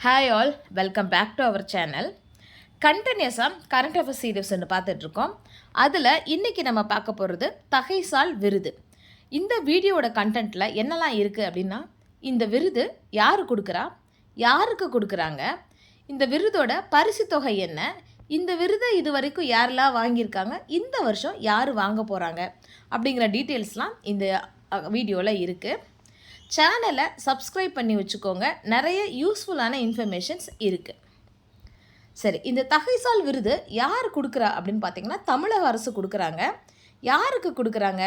Hi all, welcome back to our channel. Continuous current affairs series பார்த்துட்ருக்கோம். அதில் இன்றைக்கி நம்ம பார்க்க போகிறது தகைசால் விருது. இந்த வீடியோட கண்டென்ட்டில் என்னெல்லாம் இருக்குது அப்படின்னா, இந்த விருது யார் கொடுக்குறா, யாருக்கு கொடுக்குறாங்க, இந்த விருதோட பரிசு தொகை என்ன, இந்த விருதை இது வரைக்கும் யாரெல்லாம் வாங்கியிருக்காங்க, இந்த வருஷம் யார் வாங்க போகிறாங்க அப்படிங்கிற டீட்டெயில்ஸ்லாம் இந்த வீடியோவில் இருக்குது. சேனலை சப்ஸ்கிரைப் பண்ணி வச்சுக்கோங்க. நிறைய யூஸ்ஃபுல்லான இன்ஃபர்மேஷன்ஸ் இருக்குது. சரி, இந்த தகைசால் விருது யார் கொடுக்குறா அப்படின்னு பார்த்தீங்கன்னா, தமிழக அரசு கொடுக்குறாங்க. யாருக்கு கொடுக்குறாங்க?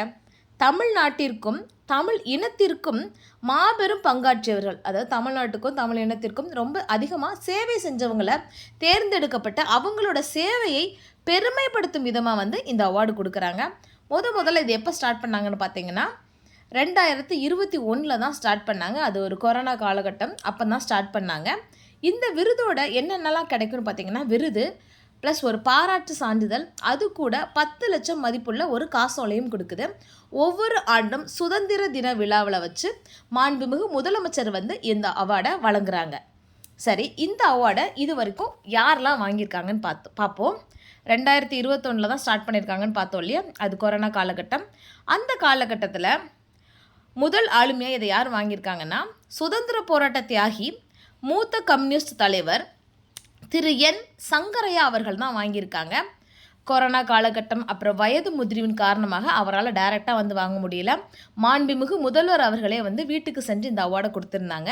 தமிழ்நாட்டிற்கும் தமிழ் இனத்திற்கும் மாபெரும் பங்காற்றியவர்கள், அதாவது தமிழ்நாட்டுக்கும் தமிழ் இனத்திற்கும் ரொம்ப அதிகமாக சேவை செஞ்சவங்களை தேர்ந்தெடுக்கப்பட்ட அவங்களோட சேவையை பெருமைப்படுத்தும் விதமாக இந்த அவார்டு கொடுக்குறாங்க. முதல்ல இது எப்போ ஸ்டார்ட் பண்ணாங்கன்னு பார்த்தீங்கன்னா 2021 தான் ஸ்டார்ட் பண்ணாங்க. அது ஒரு கொரோனா காலகட்டம், அப்போ தான் ஸ்டார்ட் பண்ணாங்க. இந்த விருதோட என்னென்னலாம் கிடைக்கும்னு பார்த்தீங்கன்னா, விருது ப்ளஸ் ஒரு பாராட்டு சான்றிதழ், அது கூட 10 லட்சம் மதிப்புள்ள ஒரு காசோலையும் கொடுக்குது. ஒவ்வொரு ஆண்டும் சுதந்திர தின விழாவில் வச்சு மாண்புமிகு முதலமைச்சர் இந்த அவார்டை வழங்குறாங்க. சரி, இந்த அவார்டை இது வரைக்கும் யாரெல்லாம் வாங்கியிருக்காங்கன்னு பார்ப்போம். 2021 தான் ஸ்டார்ட் பண்ணியிருக்காங்கன்னு பார்த்தோம் இல்லையா, அது கொரோனா காலகட்டம். அந்த காலகட்டத்தில் முதல் ஆளுமையாக இதை யார் வாங்கியிருக்காங்கன்னா, சுதந்திர போராட்ட தியாகி, மூத்த கம்யூனிஸ்ட் தலைவர் திரு என் சங்கரையா அவர்கள் தான் வாங்கியிருக்காங்க. கொரோனா காலகட்டம் அப்புறம் வயது முதிர்வின் காரணமாக அவரால் டைரெக்டாக வாங்க முடியல. மாண்புமிகு முதல்வர் அவர்களே வீட்டுக்கு சென்று இந்த அவார்டை கொடுத்துருந்தாங்க.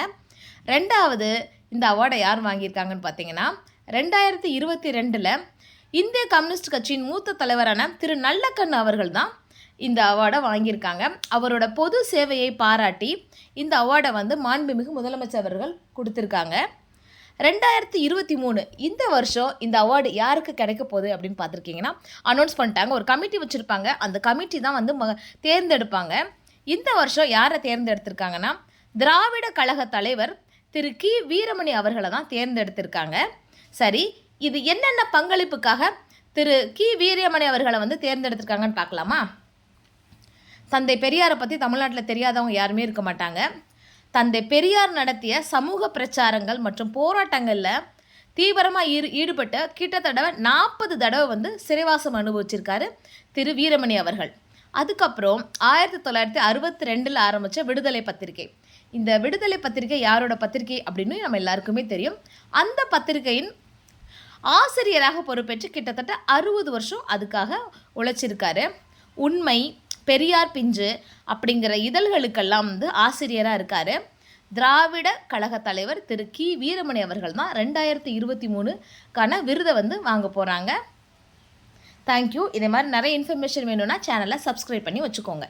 ரெண்டாவது இந்த அவார்டை யார் வாங்கியிருக்காங்கன்னு பார்த்தீங்கன்னா, 2022 இந்திய கம்யூனிஸ்ட் கட்சியின் மூத்த தலைவரான திரு நல்லக்கண்ணு அவர்கள் தான் இந்த அவார்டை வாங்கியிருக்காங்க. அவரோட பொது சேவையை பாராட்டி இந்த அவார்டை மாண்புமிகு முதலமைச்சர் அவர்கள் கொடுத்துருக்காங்க. 2023 இந்த வருஷம் இந்த அவார்டு யாருக்கு கிடைக்க போகுது அப்படின்னு பார்த்துருக்கீங்கன்னா, அனௌன்ஸ் பண்ணிட்டாங்க. ஒரு கமிட்டி வச்சுருப்பாங்க. அந்த கமிட்டி தான் தேர்ந்தெடுப்பாங்க. இந்த வருஷம் யாரை தேர்ந்தெடுத்திருக்காங்கன்னா, திராவிட கழக தலைவர் திரு கி வீரமணி அவர்களை தான் தேர்ந்தெடுத்திருக்காங்க. சரி, இது என்னென்ன பங்களிப்புக்காக திரு கி வீரமணி அவர்களை தேர்ந்தெடுத்திருக்காங்கன்னு பார்க்கலாமா? தந்தை பெரியாரை பற்றி தமிழ்நாட்டில் தெரியாதவங்க யாருமே இருக்க மாட்டாங்க. தந்தை பெரியார் நடத்திய சமூக பிரச்சாரங்கள் மற்றும் போராட்டங்களில் தீவிரமாக ஈடுபட்ட கிட்டத்தட்ட 40 தடவை சிறைவாசம் அனுபவிச்சிருக்காரு திரு வீரமணி அவர்கள். அதுக்கப்புறம் 1962 ஆரம்பித்த விடுதலை பத்திரிகை. இந்த விடுதலை பத்திரிகை யாரோட பத்திரிகை அப்படின்னு நம்ம எல்லாருக்குமே தெரியும். அந்த பத்திரிகையின் ஆசிரியராக பொறுப்பேற்று கிட்டத்தட்ட 60 வருஷம் அதுக்காக உழைச்சிருக்காரு. உண்மை, பெரியார் பிஞ்சு அப்படிங்கிற இதழ்களுக்கெல்லாம் ஆசிரியராக இருக்கார். திராவிட கழக தலைவர் திரு கி வீரமணி அவர்கள் தான் 2023க்கான விருதை வாங்க போகிறாங்க. தேங்க்யூ. இதே மாதிரி நிறைய இன்ஃபர்மேஷன் வேணும்னா சேனலை சப்ஸ்கிரைப் பண்ணி வச்சுக்கோங்க.